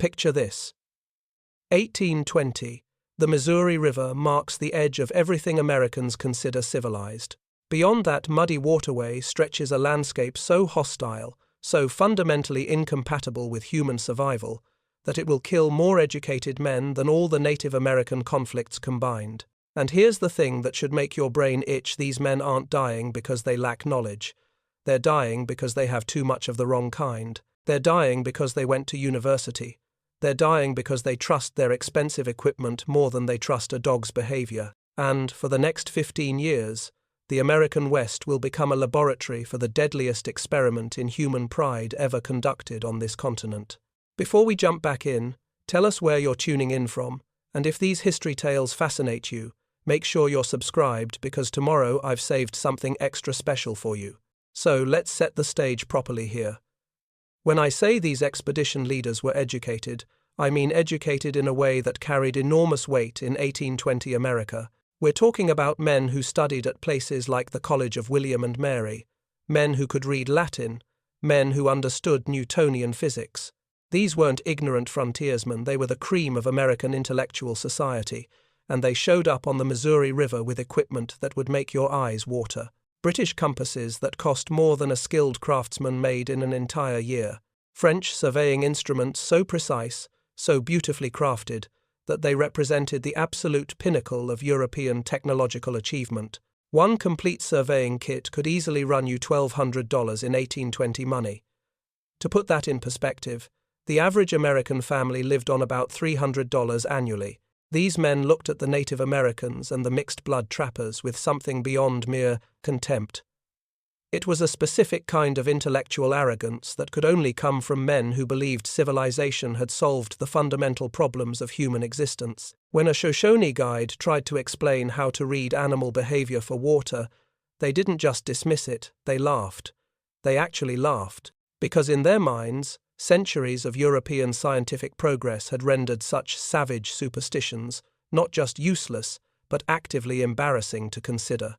Picture this. 1820. The Missouri River marks the edge of everything Americans consider civilized. Beyond that muddy waterway stretches a landscape so hostile, so fundamentally incompatible with human survival, that it will kill more educated men than all the Native American conflicts combined. And here's the thing that should make your brain itch: these men aren't dying because they lack knowledge. They're dying because they have too much of the wrong kind. They're dying because they went to university. They're dying because they trust their expensive equipment more than they trust a dog's behavior. And, for the next 15 years, the American West will become a laboratory for the deadliest experiment in human pride ever conducted on this continent. Before we jump back in, tell us where you're tuning in from, and if these history tales fascinate you, make sure you're subscribed, because tomorrow I've saved something extra special for you. So let's set the stage properly here. When I say these expedition leaders were educated, I mean educated in a way that carried enormous weight in 1820 America. We're talking about men who studied at places like the College of William and Mary, men who could read Latin, men who understood Newtonian physics. These weren't ignorant frontiersmen, they were the cream of American intellectual society, and they showed up on the Missouri River with equipment that would make your eyes water. British compasses that cost more than a skilled craftsman made in an entire year. French surveying instruments so precise, so beautifully crafted, that they represented the absolute pinnacle of European technological achievement. One complete surveying kit could easily run you $1,200 in 1820 money. To put that in perspective, the average American family lived on about $300 annually. These men looked at the Native Americans and the mixed-blood trappers with something beyond mere contempt. It was a specific kind of intellectual arrogance that could only come from men who believed civilization had solved the fundamental problems of human existence. When a Shoshone guide tried to explain how to read animal behavior for water, they didn't just dismiss it, they laughed. They actually laughed, because in their minds, centuries of European scientific progress had rendered such savage superstitions not just useless, but actively embarrassing to consider.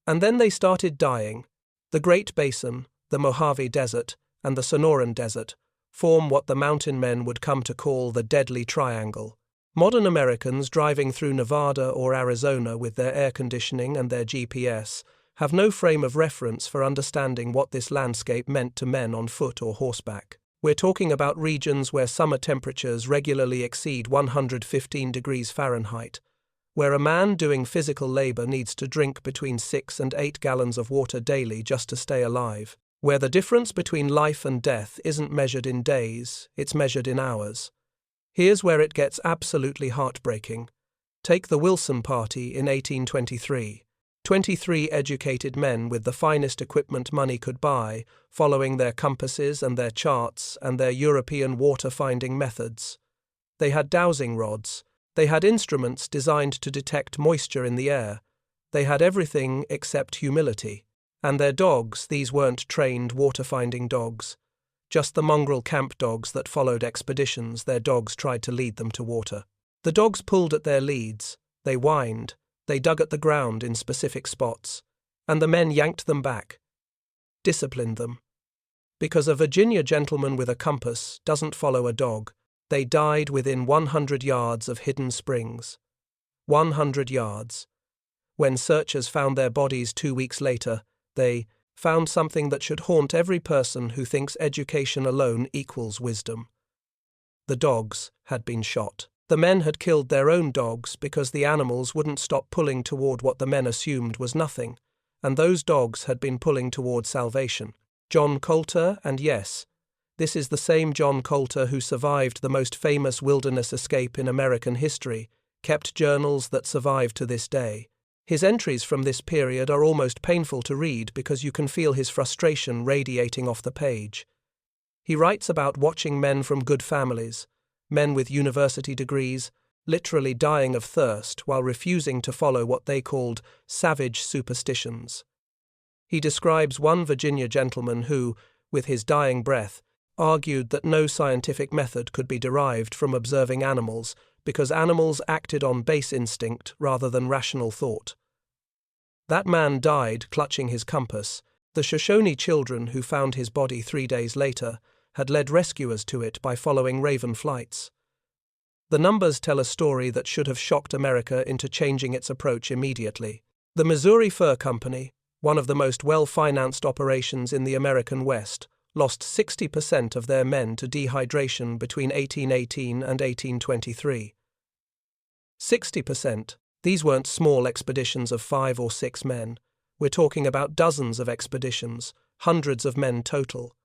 And then they started dying. The Great Basin, the Mojave Desert, and the Sonoran Desert form what the mountain men would come to call the Deadly Triangle. Modern Americans driving through Nevada or Arizona with their air conditioning and their GPS have no frame of reference for understanding what this landscape meant to men on foot or horseback. We're talking about regions where summer temperatures regularly exceed 115 degrees Fahrenheit, where a man doing physical labor needs to drink between 6 and 8 gallons of water daily just to stay alive, where the difference between life and death isn't measured in days, it's measured in hours. Here's where it gets absolutely heartbreaking. Take the Wilson Party in 1823. 23 educated men with the finest equipment money could buy, following their compasses and their charts and their European water-finding methods. They had dowsing rods. They had instruments designed to detect moisture in the air. They had everything except humility. And their dogs, these weren't trained water-finding dogs. Just the mongrel camp dogs that followed expeditions, their dogs tried to lead them to water. The dogs pulled at their leads. They whined. They dug at the ground in specific spots, and the men yanked them back, disciplined them. Because a Virginia gentleman with a compass doesn't follow a dog, they died within 100 yards of hidden springs. 100 yards. When searchers found their bodies 2 weeks later, they found something that should haunt every person who thinks education alone equals wisdom. The dogs had been shot. The men had killed their own dogs because the animals wouldn't stop pulling toward what the men assumed was nothing, and those dogs had been pulling toward salvation. John Colter, and yes, this is the same John Colter who survived the most famous wilderness escape in American history, kept journals that survive to this day. His entries from this period are almost painful to read because you can feel his frustration radiating off the page. He writes about watching men from good families, men with university degrees, literally dying of thirst while refusing to follow what they called savage superstitions. He describes one Virginia gentleman who, with his dying breath, argued that no scientific method could be derived from observing animals because animals acted on base instinct rather than rational thought. That man died clutching his compass. The Shoshone children who found his body 3 days later had led rescuers to it by following Raven flights. The numbers tell a story that should have shocked America into changing its approach immediately. The Missouri Fur Company, one of the most well-financed operations in the American West, lost 60% of their men to dehydration between 1818 and 1823. 60%. These weren't small expeditions of 5 or 6 men. We're talking about dozens of expeditions, hundreds of men total.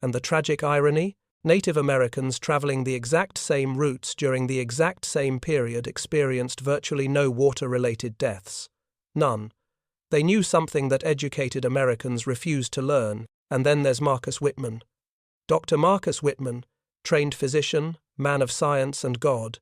And the tragic irony? Native Americans traveling the exact same routes during the exact same period experienced virtually no water-related deaths. None. They knew something that educated Americans refused to learn, and then there's Marcus Whitman. Dr. Marcus Whitman, trained physician, man of science and God.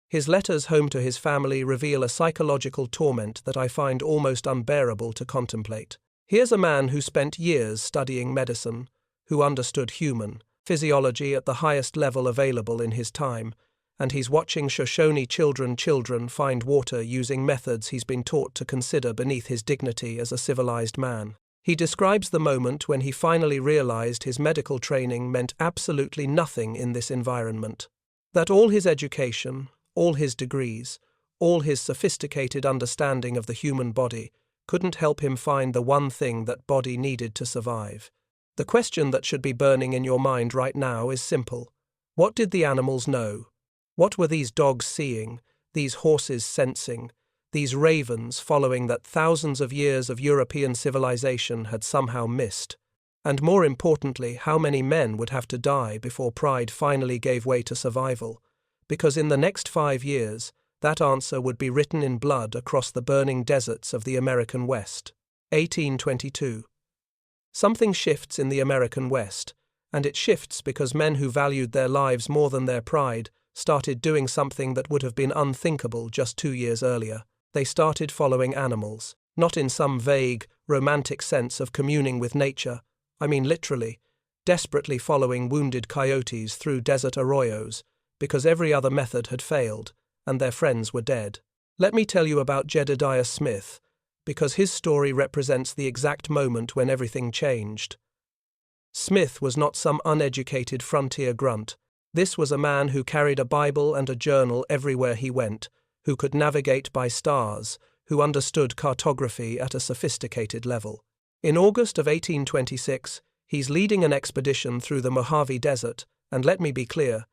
His letters home to his family reveal a psychological torment that I find almost unbearable to contemplate. Here's a man who spent years studying medicine, who understood human physiology at the highest level available in his time, and he's watching Shoshone children find water using methods he's been taught to consider beneath his dignity as a civilized man. He describes the moment when he finally realized his medical training meant absolutely nothing in this environment. That all his education, all his degrees, all his sophisticated understanding of the human body couldn't help him find the one thing that body needed to survive. The question that should be burning in your mind right now is simple. What did the animals know? What were these dogs seeing, these horses sensing, these ravens following that thousands of years of European civilization had somehow missed? And more importantly, how many men would have to die before pride finally gave way to survival? Because in the next 5 years, that answer would be written in blood across the burning deserts of the American West. 1822. Something shifts in the American West, and it shifts because men who valued their lives more than their pride started doing something that would have been unthinkable just 2 years earlier. They started following animals, not in some vague, romantic sense of communing with nature, I mean literally, desperately following wounded coyotes through desert arroyos, because every other method had failed, and their friends were dead. Let me tell you about Jedediah Smith, because his story represents the exact moment when everything changed. Smith was not some uneducated frontier grunt. This was a man who carried a Bible and a journal everywhere he went, who could navigate by stars, who understood cartography at a sophisticated level. In August of 1826, he's leading an expedition through the Mojave Desert, and let me be clear,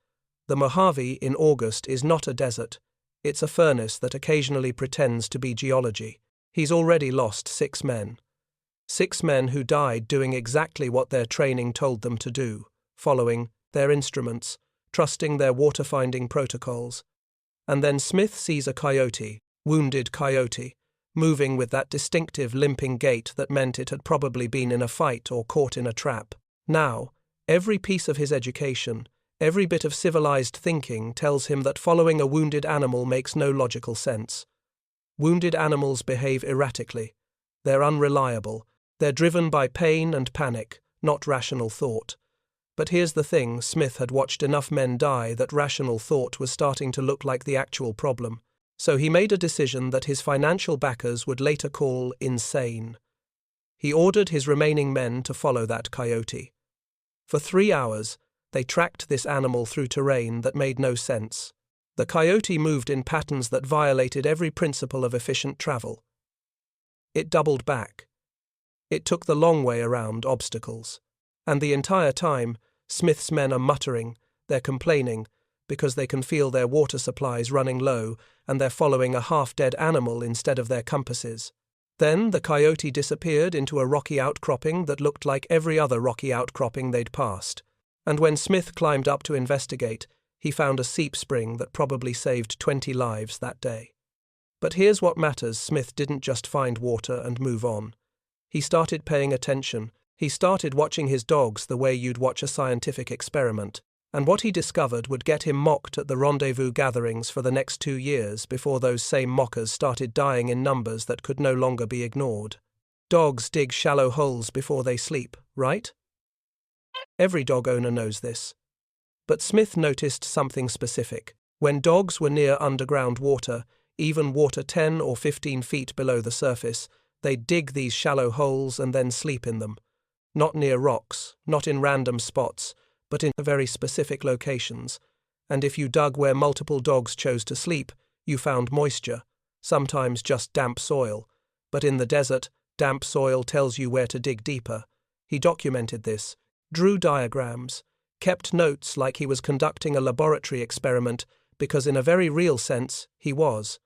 the Mojave in August is not a desert. It's a furnace that occasionally pretends to be geology. He's already lost 6 men. 6 men who died doing exactly what their training told them to do, following their instruments, trusting their water-finding protocols. And then Smith sees a coyote, wounded coyote, moving with that distinctive limping gait that meant it had probably been in a fight or caught in a trap. Now, every piece of his education, every bit of civilized thinking tells him that following a wounded animal makes no logical sense. Wounded animals behave erratically. They're unreliable. They're driven by pain and panic, not rational thought. But here's the thing, Smith had watched enough men die that rational thought was starting to look like the actual problem. So he made a decision that his financial backers would later call insane. He ordered his remaining men to follow that coyote. For 3 hours, they tracked this animal through terrain that made no sense. The coyote moved in patterns that violated every principle of efficient travel. It doubled back. It took the long way around obstacles. And the entire time, Smith's men are muttering, they're complaining, because they can feel their water supplies running low and they're following a half-dead animal instead of their compasses. Then the coyote disappeared into a rocky outcropping that looked like every other rocky outcropping they'd passed. And when Smith climbed up to investigate, he found a seep spring that probably saved 20 lives that day. But here's what matters, Smith didn't just find water and move on. He started paying attention. He started watching his dogs the way you'd watch a scientific experiment, and what he discovered would get him mocked at the rendezvous gatherings for the next 2 years before those same mockers started dying in numbers that could no longer be ignored. Dogs dig shallow holes before they sleep, right? Every dog owner knows this. But Smith noticed something specific. When dogs were near underground water, even water 10 or 15 feet below the surface, they'd dig these shallow holes and then sleep in them. Not near rocks, not in random spots, but in very specific locations, and if you dug where multiple dogs chose to sleep, you found moisture, sometimes just damp soil, but in the desert, damp soil tells you where to dig deeper. He documented this, drew diagrams, kept notes like he was conducting a laboratory experiment, because in a very real sense, he was.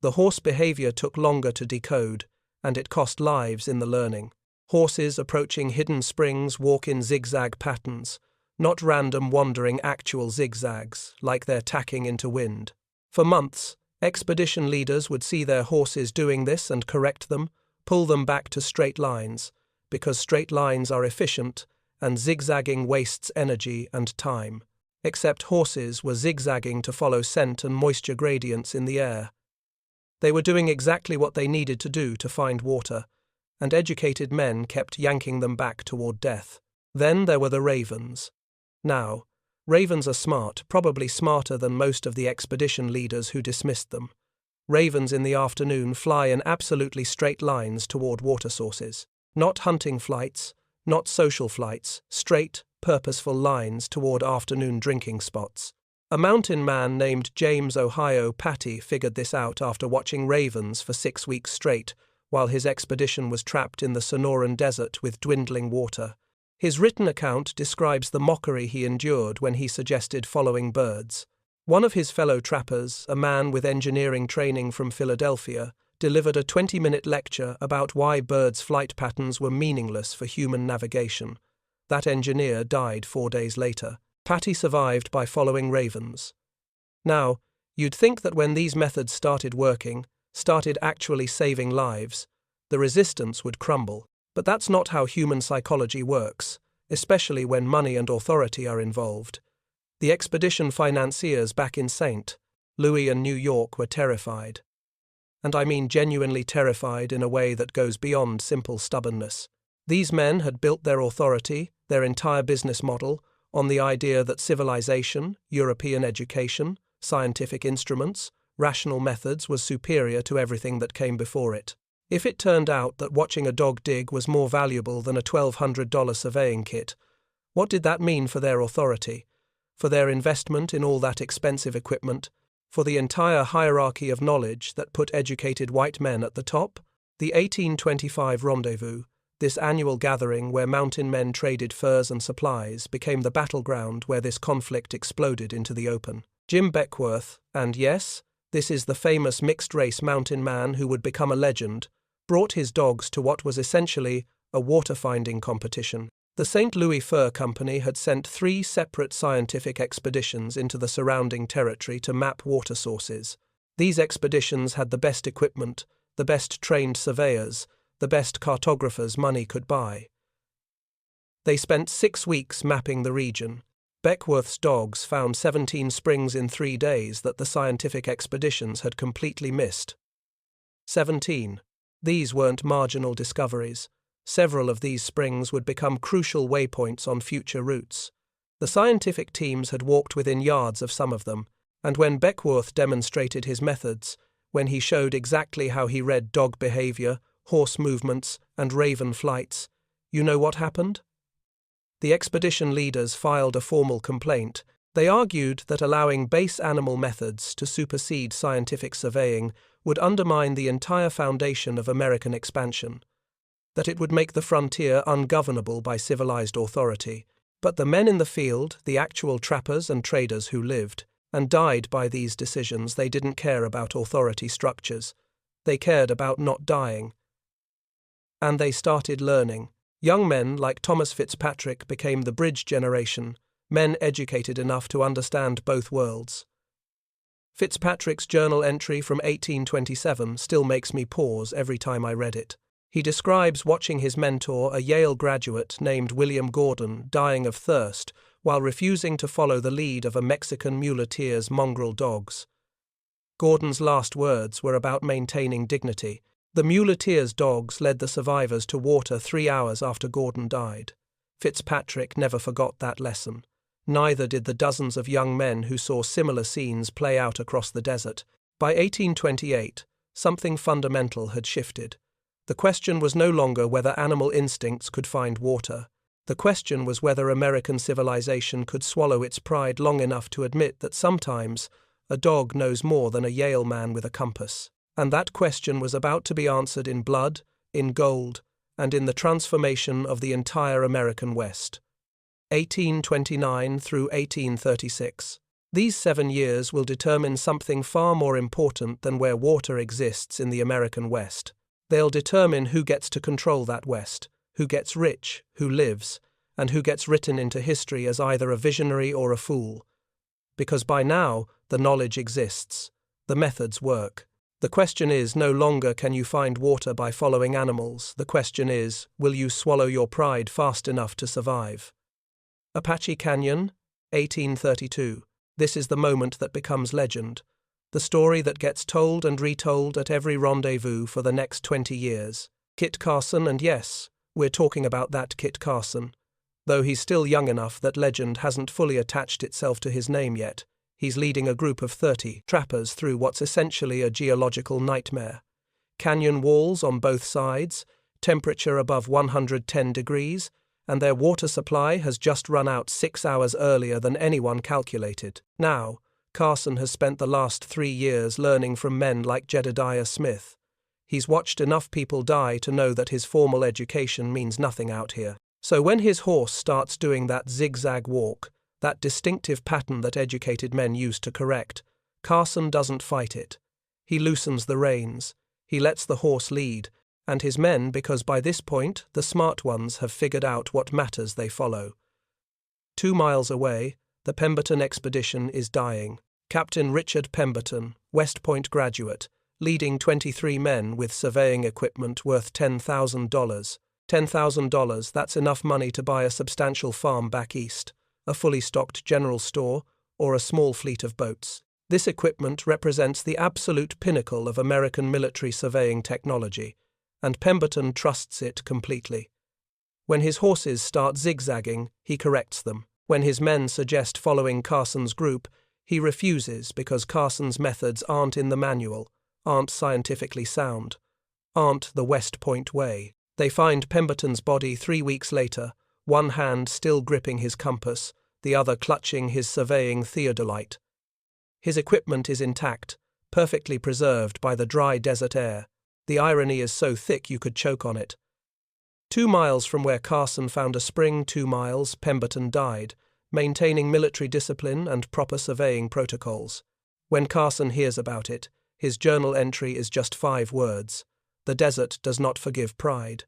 The horse behavior took longer to decode, and it cost lives in the learning. Horses approaching hidden springs walk in zigzag patterns, not random wandering actual zigzags, like they're tacking into wind. For months, expedition leaders would see their horses doing this and correct them, pull them back to straight lines, because straight lines are efficient and zigzagging wastes energy and time. Except horses were zigzagging to follow scent and moisture gradients in the air. They were doing exactly what they needed to do to find water, and educated men kept yanking them back toward death. Then there were the ravens. Now, ravens are smart, probably smarter than most of the expedition leaders who dismissed them. Ravens in the afternoon fly in absolutely straight lines toward water sources. Not hunting flights, not social flights, straight, purposeful lines toward afternoon drinking spots. A mountain man named James Ohio Patty figured this out after watching ravens for 6 weeks straight, while his expedition was trapped in the Sonoran Desert with dwindling water. His written account describes the mockery he endured when he suggested following birds. One of his fellow trappers, a man with engineering training from Philadelphia, delivered a 20-minute lecture about why birds' flight patterns were meaningless for human navigation. That engineer died 4 days later. Patty survived by following ravens. Now, you'd think that when these methods started working, started actually saving lives, the resistance would crumble. But that's not how human psychology works, especially when money and authority are involved. The expedition financiers back in St. Louis and New York were terrified. And I mean genuinely terrified in a way that goes beyond simple stubbornness. These men had built their authority, their entire business model, on the idea that civilization, European education, scientific instruments, rational methods was superior to everything that came before it. If it turned out that watching a dog dig was more valuable than a $1,200 surveying kit, what did that mean for their authority, for their investment in all that expensive equipment, for the entire hierarchy of knowledge that put educated white men at the top? The 1825 Rendezvous, this annual gathering where mountain men traded furs and supplies, became the battleground where this conflict exploded into the open. Jim Beckwourth, and yes, this is the famous mixed-race mountain man who would become a legend, brought his dogs to what was essentially a water-finding competition. The St. Louis Fur Company had sent 3 separate scientific expeditions into the surrounding territory to map water sources. These expeditions had the best equipment, the best trained surveyors, the best cartographers money could buy. They spent 6 weeks mapping the region. Beckwourth's dogs found 17 springs in 3 days that the scientific expeditions had completely missed. 17. These weren't marginal discoveries. Several of these springs would become crucial waypoints on future routes. The scientific teams had walked within yards of some of them, and when Beckwourth demonstrated his methods, when he showed exactly how he read dog behavior, horse movements, and raven flights, you know what happened? The expedition leaders filed a formal complaint. They argued that allowing base animal methods to supersede scientific surveying would undermine the entire foundation of American expansion, that it would make the frontier ungovernable by civilized authority. But the men in the field, the actual trappers and traders who lived and died by these decisions, they didn't care about authority structures. They cared about not dying. And they started learning. Young men like Thomas Fitzpatrick became the bridge generation, men educated enough to understand both worlds. Fitzpatrick's journal entry from 1827 still makes me pause every time I read it. He describes watching his mentor, a Yale graduate named William Gordon, dying of thirst while refusing to follow the lead of a Mexican muleteer's mongrel dogs. Gordon's last words were about maintaining dignity. The muleteer's dogs led the survivors to water 3 hours after Gordon died. Fitzpatrick never forgot that lesson. Neither did the dozens of young men who saw similar scenes play out across the desert. By 1828, something fundamental had shifted. The question was no longer whether animal instincts could find water. The question was whether American civilization could swallow its pride long enough to admit that sometimes a dog knows more than a Yale man with a compass. And that question was about to be answered in blood, in gold, and in the transformation of the entire American West. 1829 through 1836. These 7 years will determine something far more important than where water exists in the American West. They'll determine who gets to control that West, who gets rich, who lives, and who gets written into history as either a visionary or a fool. Because by now, the knowledge exists. The methods work. The question is no longer can you find water by following animals. The question is, will you swallow your pride fast enough to survive? Apache Canyon, 1832. This is the moment that becomes legend. The story that gets told and retold at every rendezvous for the next 20 years. Kit Carson, and yes, we're talking about that Kit Carson. Though he's still young enough that legend hasn't fully attached itself to his name yet, he's leading a group of 30 trappers through what's essentially a geological nightmare. Canyon walls on both sides, temperature above 110 degrees, and their water supply has just run out 6 hours earlier than anyone calculated. Now, Carson has spent the last 3 years learning from men like Jedediah Smith. He's watched enough people die to know that his formal education means nothing out here. So when his horse starts doing that zigzag walk, that distinctive pattern that educated men used to correct, Carson doesn't fight it. He loosens the reins. He lets the horse lead, and his men, because by this point the smart ones have figured out what matters, they follow. 2 miles away, the Pemberton expedition is dying. Captain Richard Pemberton, West Point graduate, leading 23 men with surveying equipment worth $10,000. $10,000, that's enough money to buy a substantial farm back east, a fully stocked general store, or a small fleet of boats. This equipment represents the absolute pinnacle of American military surveying technology, and Pemberton trusts it completely. When his horses start zigzagging, he corrects them. When his men suggest following Carson's group, he refuses because Carson's methods aren't in the manual, aren't scientifically sound, aren't the West Point way. They find Pemberton's body 3 weeks later, one hand still gripping his compass, the other clutching his surveying theodolite. His equipment is intact, perfectly preserved by the dry desert air. The irony is so thick you could choke on it. 2 miles from where Carson found a spring, 2 miles, Pemberton died, maintaining military discipline and proper surveying protocols. When Carson hears about it, his journal entry is just 5 words. The desert does not forgive pride.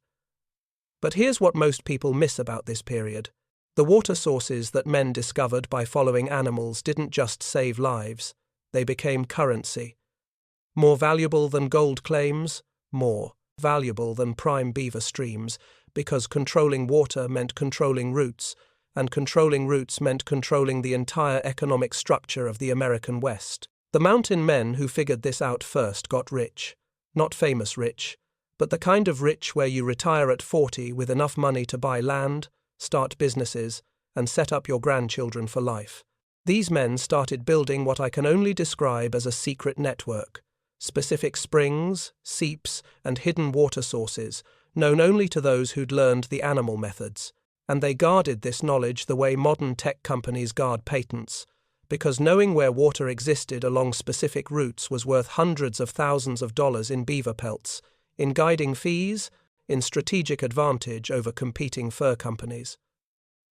But here's what most people miss about this period. The water sources that men discovered by following animals didn't just save lives, they became currency. More valuable than gold claims, more valuable than prime beaver streams, because controlling water meant controlling routes, and controlling routes meant controlling the entire economic structure of the American West. The mountain men who figured this out first got rich. Not famous rich, but the kind of rich where you retire at 40 with enough money to buy land, start businesses, and set up your grandchildren for life. These men started building what I can only describe as a secret network. Specific springs, seeps, and hidden water sources, known only to those who'd learned the animal methods. And they guarded this knowledge the way modern tech companies guard patents, because knowing where water existed along specific routes was worth hundreds of thousands of dollars in beaver pelts, in guiding fees, in strategic advantage over competing fur companies.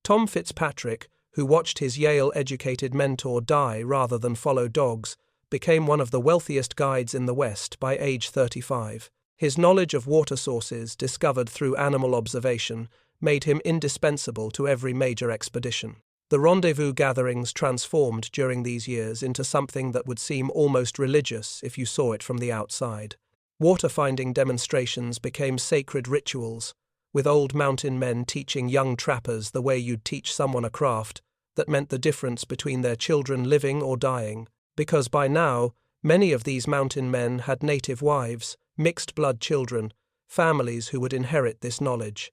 Tom Fitzpatrick, who watched his Yale-educated mentor die rather than follow dogs, became one of the wealthiest guides in the West by age 35. His knowledge of water sources, discovered through animal observation, made him indispensable to every major expedition. The rendezvous gatherings transformed during these years into something that would seem almost religious if you saw it from the outside. Water-finding demonstrations became sacred rituals, with old mountain men teaching young trappers the way you'd teach someone a craft that meant the difference between their children living or dying, because by now, many of these mountain men had native wives, mixed-blood children, families who would inherit this knowledge.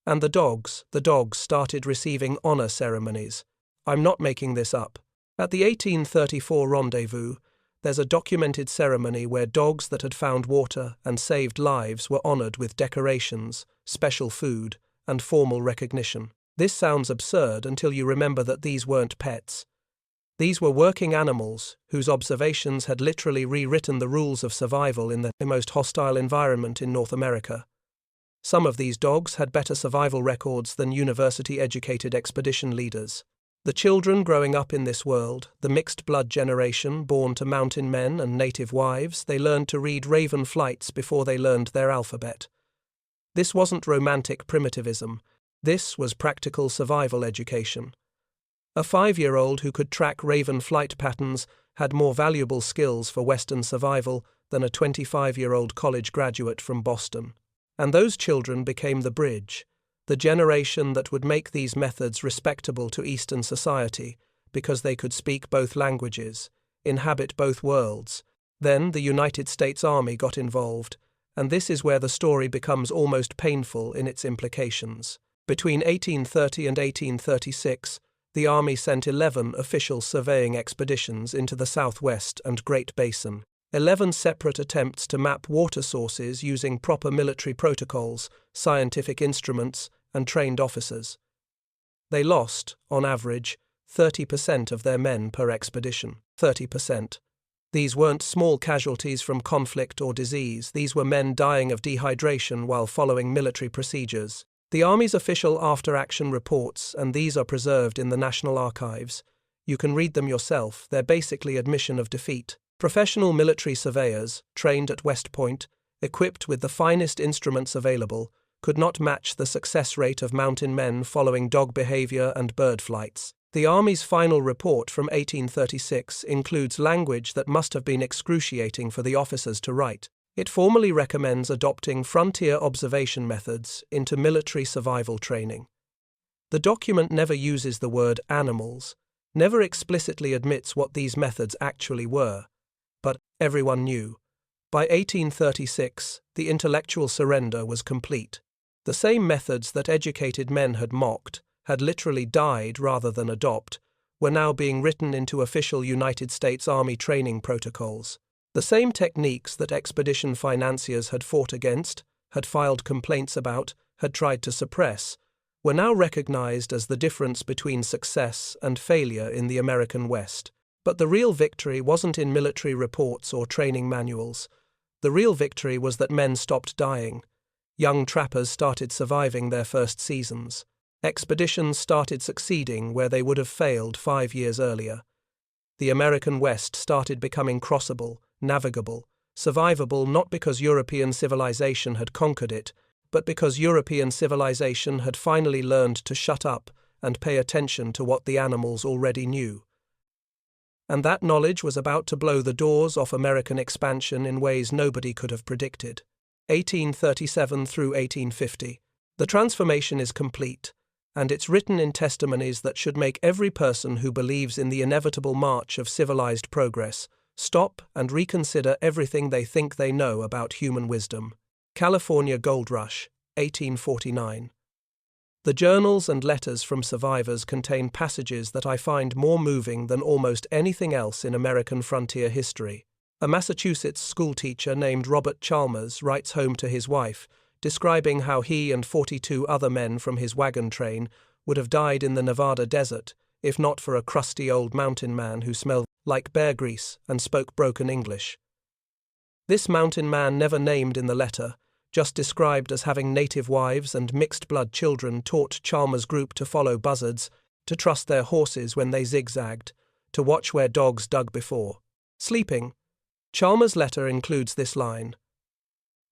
And the dogs started receiving honor ceremonies. I'm not making this up. At the 1834 rendezvous, there's a documented ceremony where dogs that had found water and saved lives were honored with decorations, special food, and formal recognition. This sounds absurd until you remember that these weren't pets. These were working animals whose observations had literally rewritten the rules of survival in the most hostile environment in North America. Some of these dogs had better survival records than university-educated expedition leaders. The children growing up in this world, the mixed-blood generation born to mountain men and native wives, they learned to read raven flights before they learned their alphabet. This wasn't romantic primitivism. This was practical survival education. A 5-year-old who could track raven flight patterns had more valuable skills for Western survival than a 25-year-old college graduate from Boston. And those children became the bridge, the generation that would make these methods respectable to Eastern society because they could speak both languages, inhabit both worlds. Then the United States Army got involved, and this is where the story becomes almost painful in its implications. Between 1830 and 1836, the Army sent 11 official surveying expeditions into the Southwest and Great Basin. 11 separate attempts to map water sources using proper military protocols, scientific instruments, and trained officers. They lost, on average, 30% of their men per expedition. 30%. These weren't small casualties from conflict or disease. These were men dying of dehydration while following military procedures. The Army's official after-action reports, and these are preserved in the National Archives. You can read them yourself. They're basically admission of defeat. Professional military surveyors, trained at West Point, equipped with the finest instruments available, could not match the success rate of mountain men following dog behavior and bird flights. The Army's final report from 1836 includes language that must have been excruciating for the officers to write. It formally recommends adopting frontier observation methods into military survival training. The document never uses the word animals, never explicitly admits what these methods actually were. But everyone knew. By 1836, the intellectual surrender was complete. The same methods that educated men had mocked, had literally died rather than adopt, were now being written into official United States Army training protocols. The same techniques that expedition financiers had fought against, had filed complaints about, had tried to suppress, were now recognized as the difference between success and failure in the American West. But the real victory wasn't in military reports or training manuals. The real victory was that men stopped dying. Young trappers started surviving their first seasons. Expeditions started succeeding where they would have failed 5 years earlier. The American West started becoming crossable, navigable, survivable not because European civilization had conquered it, but because European civilization had finally learned to shut up and pay attention to what the animals already knew. And that knowledge was about to blow the doors off American expansion in ways nobody could have predicted. 1837 through 1850. The transformation is complete, and it's written in testimonies that should make every person who believes in the inevitable march of civilized progress stop and reconsider everything they think they know about human wisdom. California Gold Rush, 1849. The journals and letters from survivors contain passages that I find more moving than almost anything else in American frontier history. A Massachusetts schoolteacher named Robert Chalmers writes home to his wife, describing how he and 42 other men from his wagon train would have died in the Nevada desert if not for a crusty old mountain man who smelled like bear grease and spoke broken English. This mountain man, never named in the letter, just described as having native wives and mixed-blood children, taught Chalmers' group to follow buzzards, to trust their horses when they zigzagged, to watch where dogs dug before sleeping. Chalmers' letter includes this line: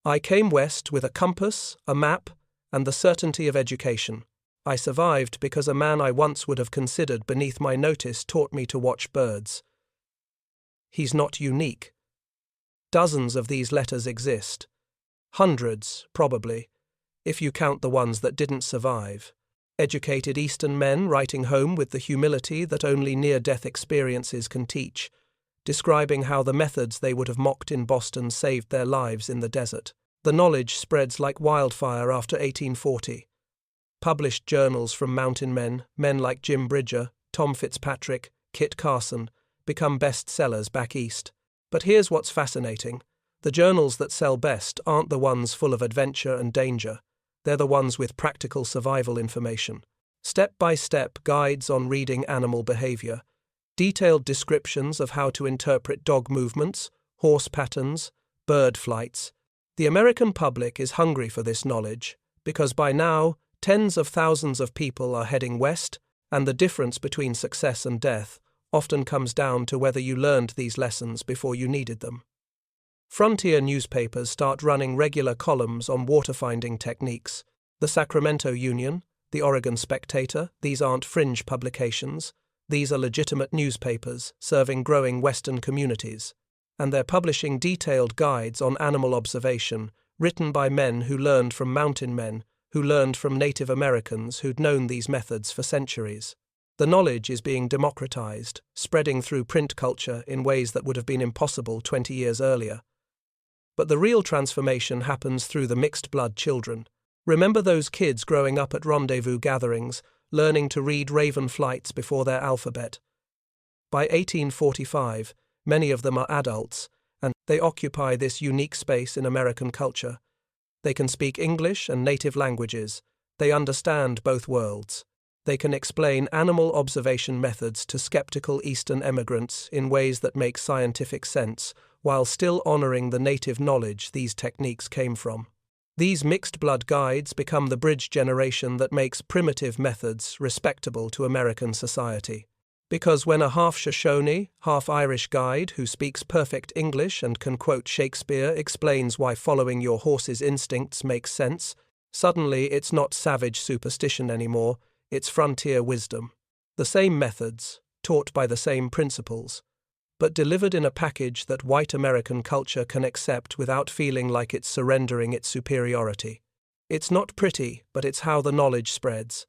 "I came west with a compass, a map, and the certainty of education. I survived because a man I once would have considered beneath my notice taught me to watch birds." He's not unique. Dozens of these letters exist. Hundreds, probably, if you count the ones that didn't survive. Educated Eastern men writing home with the humility that only near-death experiences can teach, describing how the methods they would have mocked in Boston saved their lives in the desert. The knowledge spreads like wildfire after 1840. Published journals from mountain men like Jim Bridger, Tom Fitzpatrick, Kit Carson, become bestsellers back east. But here's what's fascinating. The journals that sell best aren't the ones full of adventure and danger. They're the ones with practical survival information. Step-by-step guides on reading animal behavior, detailed descriptions of how to interpret dog movements, horse patterns, bird flights. The American public is hungry for this knowledge because by now, tens of thousands of people are heading west, and the difference between success and death often comes down to whether you learned these lessons before you needed them. Frontier newspapers start running regular columns on water-finding techniques. The Sacramento Union, the Oregon Spectator, these aren't fringe publications. These are legitimate newspapers serving growing Western communities, and they're publishing detailed guides on animal observation written by men who learned from mountain men, who learned from Native Americans who'd known these methods for centuries. The knowledge is being democratized, spreading through print culture in ways that would have been impossible 20 years earlier. But the real transformation happens through the mixed-blood children. Remember those kids growing up at rendezvous gatherings, learning to read raven flights before their alphabet? By 1845, many of them are adults, and they occupy this unique space in American culture. They can speak English and native languages. They understand both worlds. They can explain animal observation methods to skeptical Eastern immigrants in ways that make scientific sense, while still honoring the native knowledge these techniques came from. These mixed-blood guides become the bridge generation that makes primitive methods respectable to American society. Because when a half Shoshone, half Irish guide who speaks perfect English and can quote Shakespeare explains why following your horse's instincts makes sense, suddenly it's not savage superstition anymore, it's frontier wisdom. The same methods, taught by the same principles, but delivered in a package that white American culture can accept without feeling like it's surrendering its superiority. It's not pretty, but it's how the knowledge spreads.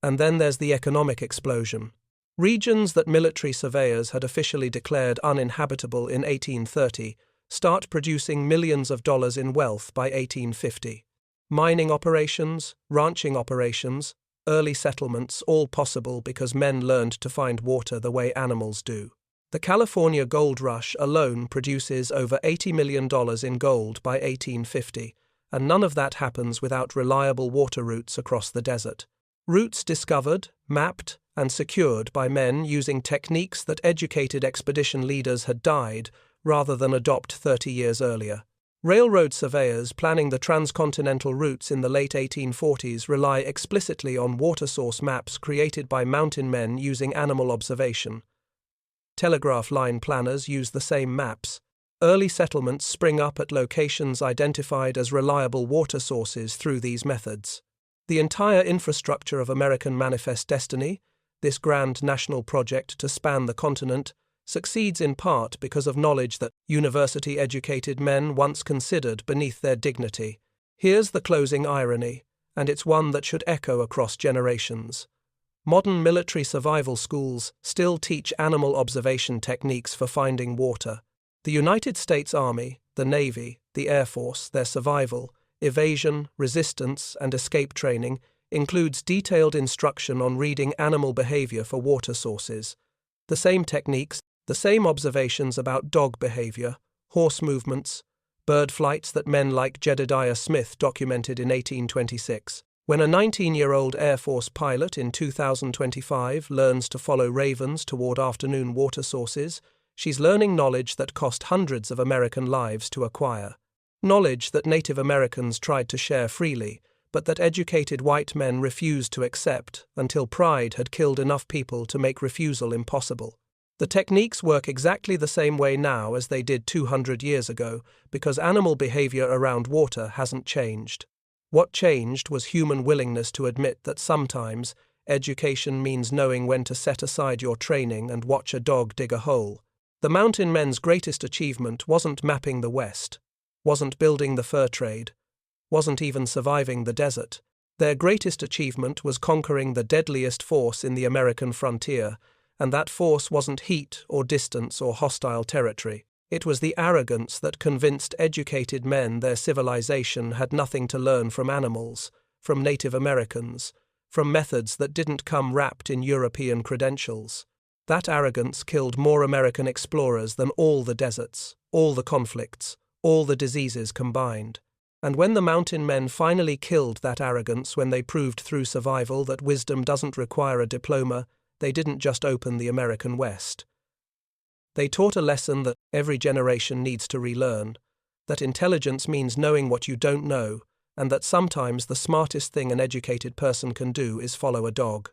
And then there's the economic explosion. Regions that military surveyors had officially declared uninhabitable in 1830 start producing millions of dollars in wealth by 1850. Mining operations, ranching operations, early settlements, all possible because men learned to find water the way animals do. The California gold rush alone produces over $80 million in gold by 1850, and none of that happens without reliable water routes across the desert. Routes discovered, mapped, and secured by men using techniques that educated expedition leaders had died rather than adopt 30 years earlier. Railroad surveyors planning the transcontinental routes in the late 1840s rely explicitly on water source maps created by mountain men using animal observation. Telegraph line planners use the same maps. Early settlements spring up at locations identified as reliable water sources through these methods. The entire infrastructure of American Manifest Destiny, this grand national project to span the continent, succeeds in part because of knowledge that university-educated men once considered beneath their dignity. Here's the closing irony, and it's one that should echo across generations. Modern military survival schools still teach animal observation techniques for finding water. The United States Army, the Navy, the Air Force, their survival, evasion, resistance, and escape training includes detailed instruction on reading animal behavior for water sources. The same techniques, the same observations about dog behavior, horse movements, bird flights that men like Jedediah Smith documented in 1826. When a 19-year-old Air Force pilot in 2025 learns to follow ravens toward afternoon water sources, she's learning knowledge that cost hundreds of American lives to acquire. Knowledge that Native Americans tried to share freely, but that educated white men refused to accept until pride had killed enough people to make refusal impossible. The techniques work exactly the same way now as they did 200 years ago because animal behavior around water hasn't changed. What changed was human willingness to admit that sometimes education means knowing when to set aside your training and watch a dog dig a hole. The mountain men's greatest achievement wasn't mapping the West, wasn't building the fur trade, wasn't even surviving the desert. Their greatest achievement was conquering the deadliest force in the American frontier, and that force wasn't heat or distance or hostile territory. It was the arrogance that convinced educated men their civilization had nothing to learn from animals, from Native Americans, from methods that didn't come wrapped in European credentials. That arrogance killed more American explorers than all the deserts, all the conflicts, all the diseases combined. And when the mountain men finally killed that arrogance, when they proved through survival that wisdom doesn't require a diploma, they didn't just open the American West. They taught a lesson that every generation needs to relearn, that intelligence means knowing what you don't know, and that sometimes the smartest thing an educated person can do is follow a dog.